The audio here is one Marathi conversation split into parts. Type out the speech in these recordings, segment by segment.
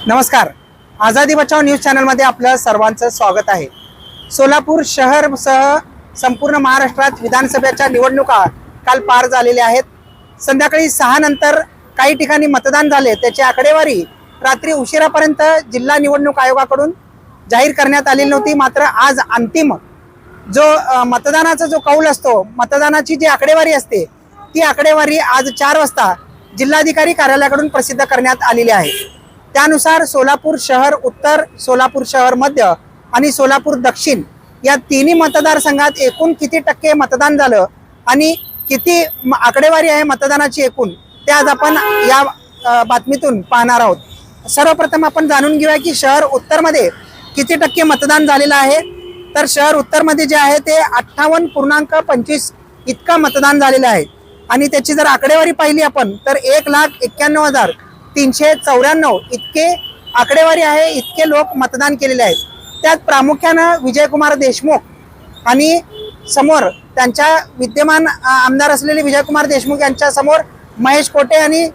नमस्कार. आझादी बचाव न्यूज चॅनलमध्ये आपलं सर्वांचं स्वागत आहे. सोलापूर शहरसह संपूर्ण महाराष्ट्रात विधानसभेच्या निवडणुका काल पार झालेल्या आहेत. संध्याकाळी 6 नंतर काही ठिकाणी मतदान झाले. त्याची आकडेवारी रात्री उशिरापर्यंत जिल्हा निवडणूक आयोगाकडून जाहीर करण्यात आलेली नव्हती. मात्र आज अंतिम जो मतदानाचा जो कौल असतो, मतदानाची जी आकडेवारी असते, ती आकडेवारी आज 4 वाजता जिल्हाधिकारी कार्यालयाकडून प्रसिद्ध करण्यात आलेली आहे. त्यानुसार सोलापूर शहर उत्तर, सोलापूर शहर मध्य आणि सोलापूर दक्षिण या तिन्ही मतदारसंघात एकूण किती टक्के मतदान झालं आणि किती आकडेवारी आहे मतदानाची एकूण, ते आज आपण या बातमीतून पाहणार आहोत. सर्वप्रथम आपण जाणून घेऊया की शहर उत्तरमध्ये किती टक्के मतदान झालेलं आहे. तर शहर उत्तरमध्ये जे आहे ते 58.25 इतका मतदान झालेलं आहे आणि त्याची जर आकडेवारी पाहिली आपण तर 1,91,394 इतके आकडेवारी आहे. इतके लोक मतदान केलेले आहेत. त्यात प्रामुख्यानं विजयकुमार देशमुख आणि समोर त्यांच्या विद्यमान आमदार असलेले विजयकुमार देशमुख यांच्या समोर महेश कोटे आणि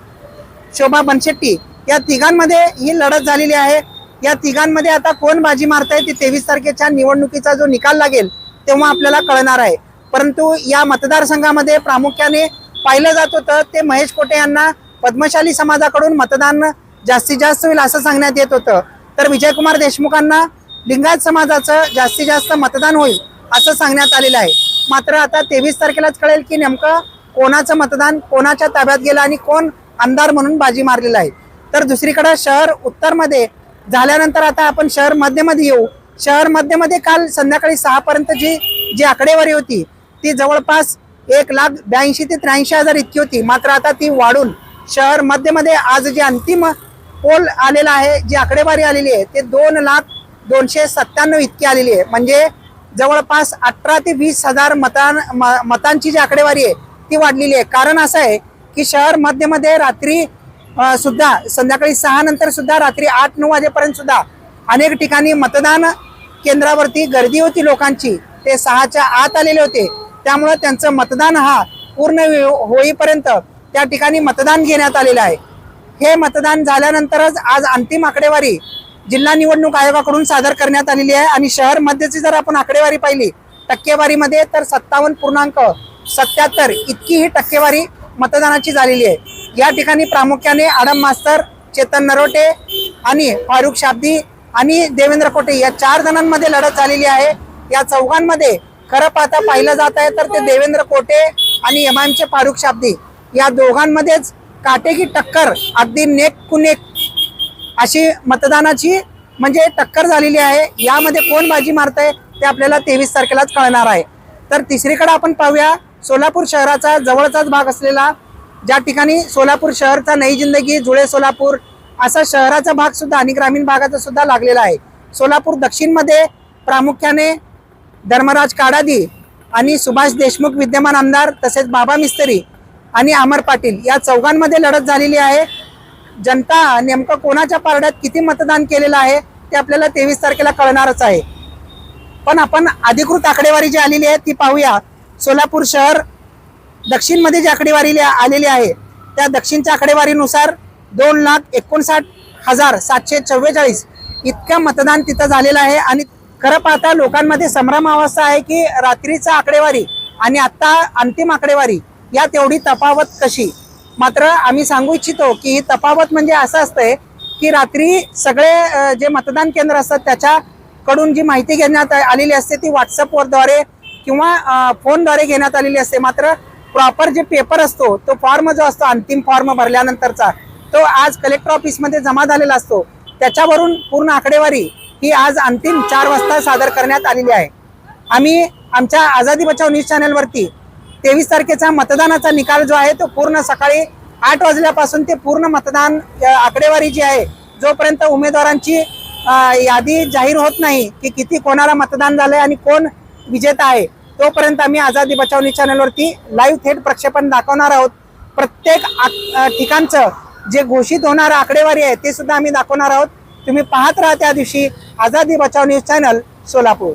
शोभा बनशेट्टी या तिघांमध्ये ही लढत झालेली आहे. या तिघांमध्ये आता कोण बाजी मारताय ते 23 तारखेच्या निवडणुकीचा जो निकाल लागेल तेव्हा आपल्याला कळणार आहे. परंतु या मतदारसंघामध्ये प्रामुख्याने पाहिलं जात होतं ते महेश कोटे यांना पद्मशाली समाजाकडून मतदान जास्तीत जास्त होईल असं सांगण्यात येत होतं. तर विजयकुमार देशमुखांना लिंगायत समाजाचं जास्तीत जास्त मतदान होईल असं सांगण्यात आलेलं आहे. मात्र आता 23 तारखेलाच कळेल की नेमकं कोणाचं मतदान कोणाच्या ताब्यात गेलं आणि कोण आमदार म्हणून बाजी मारलेलं आहे. तर दुसरीकडे शहर उत्तरमध्ये झाल्यानंतर आता आपण शहर मध्यमध्ये येऊ. शहर मध्यमध्ये काल संध्याकाळी 6 पर्यंत जी आकडेवारी होती ती जवळपास 1,82,000 ते 83,000 इतकी होती. मात्र आता ती वाढून शहर मध्यमध्ये आज जे अंतिम पोल आलेला आहे, जी आकडेवारी आलेली आहे ते 2,02,97 इतकी आलेली आहे. म्हणजे जवळपास 18 ते 20,000 मतांची जी आकडेवारी आहे ती वाढलेली आहे. कारण असं आहे की शहर मध्यमध्ये रात्री सुद्धा संध्याकाळी 6 नंतर सुद्धा रात्री 8-9 वाजेपर्यंत सुद्धा अनेक ठिकाणी मतदान केंद्रावरती गर्दी होती लोकांची. ते 6च्या आत आलेले होते. त्यामुळे त्यांचं मतदान हा पूर्ण होईपर्यंत त्या ठिकाणी मतदान घेण्यात आलेलं आहे. हे मतदान झाल्यानंतरच आज अंतिम आकडेवारी जिल्हा निवडणूक आयोगाकडून सादर करण्यात आलेली आहे. आणि शहर मध्येची जर आपण आकडेवारी पाहिली टक्केवारीमध्ये तर 57.77 इतकी ही टक्केवारी मतदानाची झालेली आहे. या ठिकाणी प्रामुख्याने आडम मास्तर, चेतन नरोटे आणि फारुख शाब्दी आणि देवेंद्र कोटे या 4 जणांमध्ये लढत झालेली आहे. या चौघांमध्ये खरं पाहता पाहिलं जात आहे तर ते देवेंद्र कोटे आणि एमआयएमचे फारुख शाब्दी या दोघांमध्येच काटेकी टक्कर, अगदी नेक टू नेक अशी मतदानाची म्हणजे टक्कर झालेली आहे. यामध्ये कोण बाजी मारतंय ते आपल्याला 23 तारखेलाच कळणार आहे. तर तिसरीकडे आपण पाहूया सोलापूर शहराचा जवळचाच भाग असलेला, ज्या ठिकाणी सोलापूर शहरचा नई जिंदगी, जुळे सोलापूर असा शहराचा भाग सुद्धा आणि ग्रामीण भागाचा सुद्धा लागलेला आहे. सोलापूर दक्षिणमध्ये प्रामुख्याने धर्मराज काडादी आणि सुभाष देशमुख विद्यमान आमदार, तसेच बाबा मिस्त्री आणि अमर पाटील या चौघांमध्ये लढत झालेली आहे. जनता नेमकं कोणाच्या पारड्यात किती मतदान केलेलं आहे ते आपल्याला 23 तारखेला कळणारच आहे. पण आपण अधिकृत आकडेवारी जी आलेली आहे ती पाहूया. सोलापूर शहर दक्षिणमध्ये जी आकडेवारी आलेली आहे त्या दक्षिणच्या आकडेवारीनुसार 2,59,744 इतकं मतदान तिथं झालेलं आहे. आणि खरं पाहता लोकांमध्ये संभ्रमावस्था आहे की रात्रीचा आकडेवारी आणि आता अंतिम आकडेवारी यात एवढी तफावत कशी. मात्र आम्ही सांगू इच्छितो की ही तफावत म्हणजे असं असतंय की रात्री सगळे जे मतदान केंद्र असतात त्याच्याकडून जी माहिती घेण्यात आलेली असते ती व्हॉट्सअपद्वारे किंवा फोनद्वारे घेण्यात आलेली असते. मात्र प्रॉपर जे पेपर असतो तो फॉर्म जो असतो अंतिम फॉर्म भरल्यानंतरचा तो आज कलेक्टर ऑफिसमध्ये जमा झालेला असतो. त्याच्यावरून पूर्ण आकडेवारी ही आज अंतिम 4 वाजता सादर करण्यात आलेली आहे. आम्ही आमच्या आझादी बचाव न्यूज चॅनलवरती 23 तारखेचा मतदानाचा निकाल जो आहे तो पूर्ण सकाळी 8 वाजल्यापासून ते पूर्ण मतदान आकडेवारी जी आहे जोपर्यंत उमेदवारांची यादी जाहीर होत नाही की किती कोणाला मतदान झालंय आणि कोण विजेता आहे तोपर्यंत आम्ही आझादी बचाव न्यूज चॅनलवरती लाईव्ह थेट प्रक्षेपण दाखवणार आहोत. प्रत्येक ठिकाणचं जे घोषित होणारं आकडेवारी आहे ते सुद्धा आम्ही दाखवणार आहोत. तुम्ही पाहत राहा त्या दिवशी आझादी बचाव न्यूज चॅनल सोलापूर.